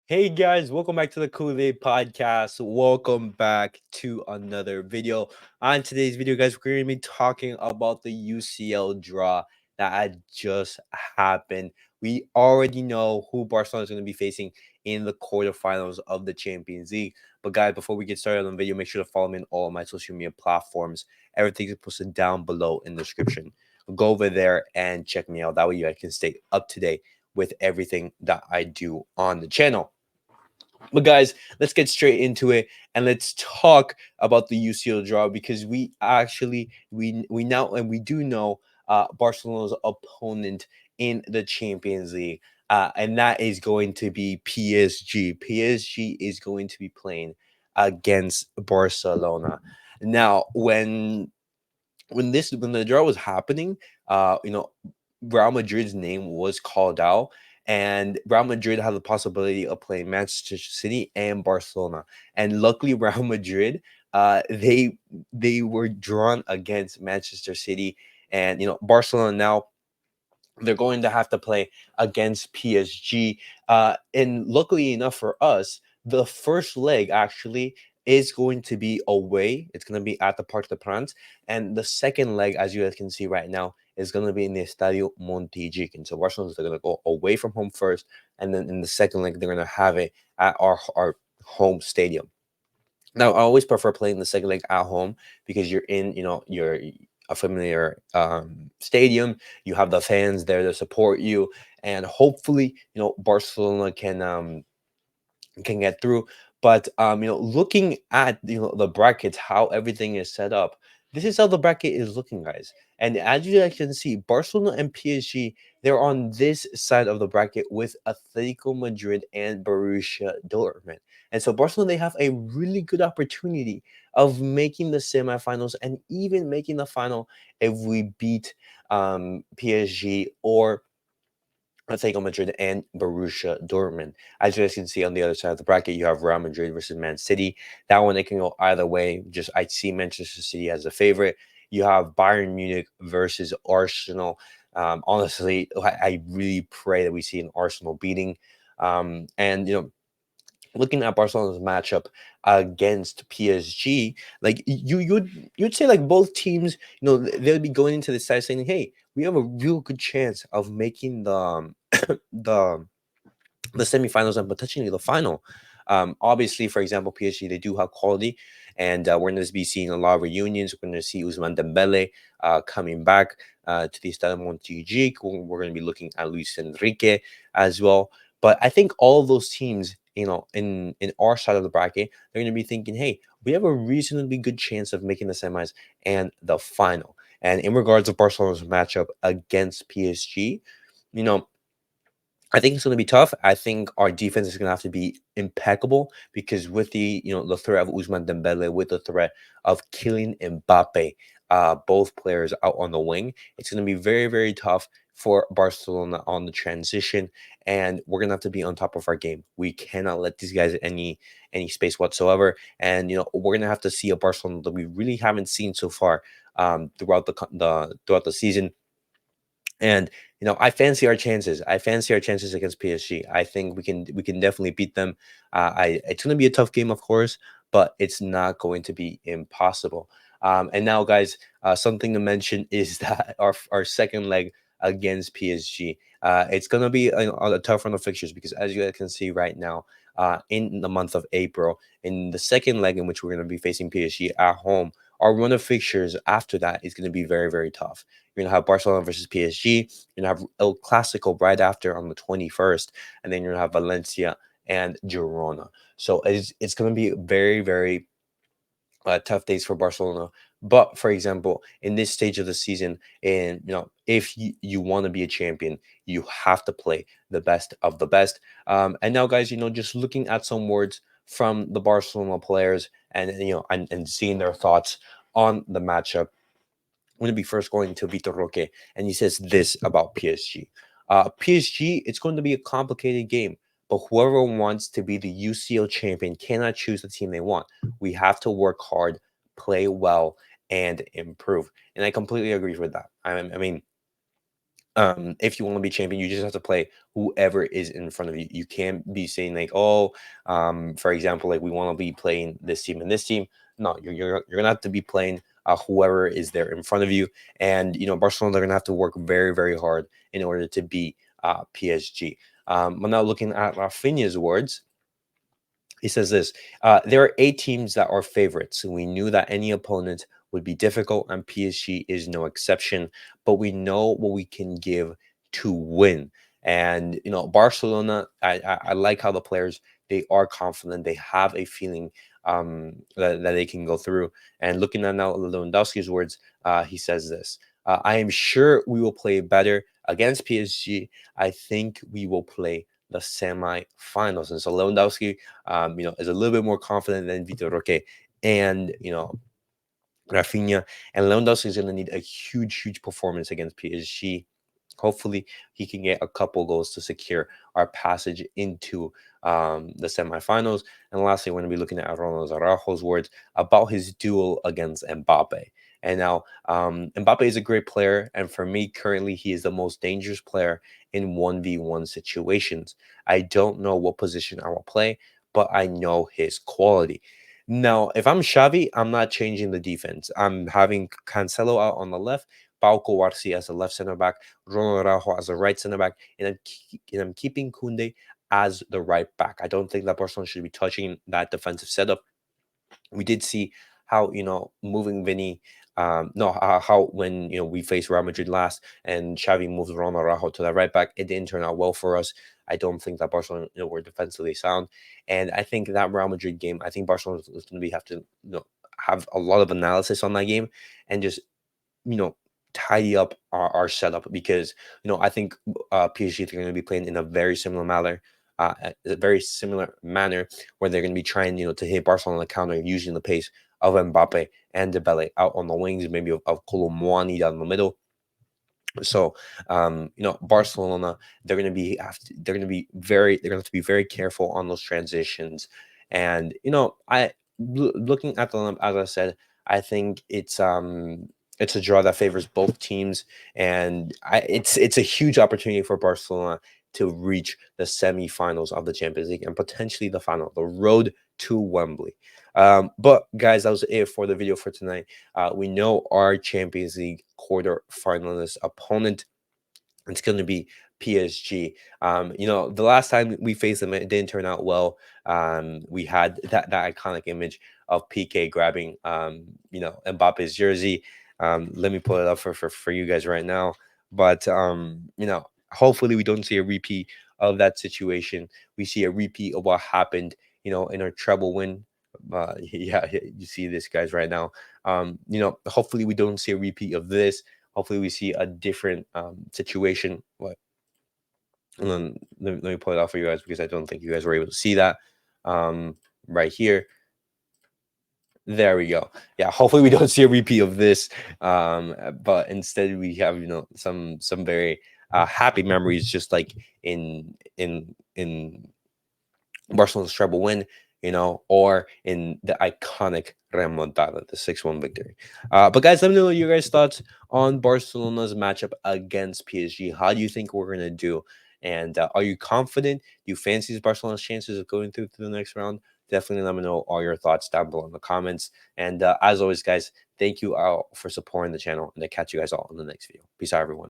Hey guys, welcome back to the CulePodcast. Welcome back to another video. On today's video, guys, we're going to be talking about the UCL draw that had just happened. We already know who Barcelona is going to be facing in the quarterfinals of the Champions League. But guys, before we get started on the video, make sure to follow me on all of my social media platforms. Everything's posted down below in the description. Go over there and check me out. That way you guys can stay up to date with everything that I do on the channel. But guys, let's get straight into it and let's talk about the UCL draw because we now and we do know Barcelona's opponent in the Champions League, and that is going to be PSG. PSG is going to be playing against Barcelona. Now, when the draw was happening, Real Madrid's name was called out, and Real Madrid had the possibility of playing Manchester City and Barcelona. And luckily, Real Madrid, they were drawn against Manchester City, and Barcelona now they're going to have to play against PSG. And luckily enough for us, the first leg actually is going to be away. It's going to be at the Parc des Princes. And the second leg, as you guys can see right now, is going to be in the Estadio Montjuic. And so Barcelona's going to go away from home first. And then in the second leg, they're going to have it at our home stadium. Now, I always prefer playing the second leg at home because you're in, you're a familiar stadium. You have the fans there to support you, and hopefully, Barcelona can get through. But looking at the brackets, how everything is set up, this is how the bracket is looking, guys. And as you guys can see, Barcelona and PSG, they're on this side of the bracket with Atletico Madrid and Borussia Dortmund. And so Barcelona, they have a really good opportunity of making the semifinals and even making the final if we beat PSG or Atletico Madrid and Borussia Dortmund. As you guys can see on the other side of the bracket, you have Real Madrid versus Man City. That one, it can go either way. Just I see Manchester City as a favorite. You have Bayern Munich versus Arsenal. Honestly, I really pray that we see an Arsenal beating. And looking at Barcelona's matchup against PSG, like you'd say like both teams, they'll be going into the side saying, "Hey, we have a real good chance of making the the semifinals and potentially the final." Obviously, for example, PSG, they do have quality, and we're going to be seeing a lot of reunions. We're going to see Ousmane Dembele coming back to the Stade Montjuic. We're going to be looking at Luis Enrique as well. But I think all of those teams, in our side of the bracket, they're going to be thinking, "Hey, we have a reasonably good chance of making the semis and the final." And in regards to Barcelona's matchup against PSG, you know, I think it's going to be tough. I think our defense is going to have to be impeccable because with the threat of Ousmane Dembele, with the threat of killing Mbappe, both players out on the wing, it's going to be very very tough for Barcelona on the transition, and we're going to have to be on top of our game. We cannot let these guys any space whatsoever, and we're going to have to see a Barcelona that we really haven't seen so far throughout the season. And I fancy our chances. I fancy our chances against PSG. I think we can definitely beat them. It's going to be a tough game, of course, but it's not going to be impossible. And now, guys, something to mention is that our second leg against PSG, it's going to be a tough run of fixtures because, as you guys can see right now, in the month of April, in the second leg in which we're going to be facing PSG at home, our run of fixtures after that is going to be very very tough. You're going to have Barcelona versus PSG. You're going to have El Clasico right after on the 21st. And then you're going to have Valencia and Girona. So it's going to be very, very tough days for Barcelona. But for example, in this stage of the season, and if you want to be a champion, you have to play the best of the best. And now, guys, just looking at some words from the Barcelona players and and seeing their thoughts on the matchup. I'm going to be first going to Vitor Roque, and he says this about PSG. PSG, it's going to be a complicated game, but whoever wants to be the UCL champion cannot choose the team they want. We have to work hard, play well, and improve. And I completely agree with that. I mean, If you want to be champion, you just have to play whoever is in front of you. You can't be saying like, oh, for example, like we want to be playing this team and this team. No, you're gonna have to be playing whoever is there in front of you. And Barcelona, they're gonna have to work very very hard in order to beat PSG. But now looking at Rafinha's words, he says this: there are 8 teams that are favorites. We knew that any opponent would be difficult, and PSG is no exception. But we know what we can give to win. And Barcelona, I like how the players, they are confident. They have a feeling that they can go through. And looking at now Lewandowski's words, he says this: I am sure we will play better against PSG. I think we will play the semi-finals. And so Lewandowski, is a little bit more confident than Vitor Roque and Rafinha. And Lewandowski is going to need a huge, huge performance against PSG. Hopefully, he can get a couple goals to secure our passage into the semifinals. And lastly, we're going to be looking at Ronald Araujo's words about his duel against Mbappe. And now, Mbappe is a great player, and for me, currently, he is the most dangerous player in 1v1 situations. I don't know what position I will play, but I know his quality. Now, if I'm Xavi, I'm not changing the defense. I'm having Cancelo out on the left, Pau Kouarsi as a left center back, Ronald Araujo as a right center back, and I'm keeping Kunde as the right back. I don't think that Barcelona should be touching that defensive setup. We did see how moving Vinny, no, how when we faced Real Madrid last and Xavi moved Ronald Araujo to that right back, it didn't turn out well for us. I don't think that Barcelona were defensively sound, and I think that Real Madrid game, I think Barcelona is going to be have to have a lot of analysis on that game and just you know tidy up our setup, because I think PSG, they're going to be playing in a very similar manner, where they're going to be trying to hit Barcelona on the counter using the pace of Mbappe and Dembele out on the wings, maybe of Colomwani down the middle. So, Barcelona, they're going to be very careful on those transitions. And, looking at them, as I said, I think it's a draw that favors both teams. And it's a huge opportunity for Barcelona to reach the semifinals of the Champions League and potentially the final, the road to Wembley. But guys, that was it for the video for tonight. We know our Champions League quarter finalist opponent. It's going to be PSG. The last time we faced them, it didn't turn out well. We had that iconic image of PK grabbing, Mbappe's jersey. Let me pull it up for you guys right now. But hopefully we don't see a repeat of that situation. We see a repeat of what happened, in our treble win. Yeah, you see this, guys, right now. Hopefully we don't see a repeat of this. Hopefully we see a different situation. What? Let me pull it out for you guys, because I don't think you guys were able to see that right here. There we go. Yeah, hopefully we don't see a repeat of this, but instead we have some very happy memories, just like in Barcelona's treble win, or in the iconic remontada, the 6-1 victory. But guys, let me know your guys' thoughts on Barcelona's matchup against PSG. How do you think we're going to do? And are you confident? Do you fancy Barcelona's chances of going through to the next round? Definitely let me know all your thoughts down below in the comments. And as always, guys, thank you all for supporting the channel, and I'll catch you guys all in the next video. Peace out, everyone.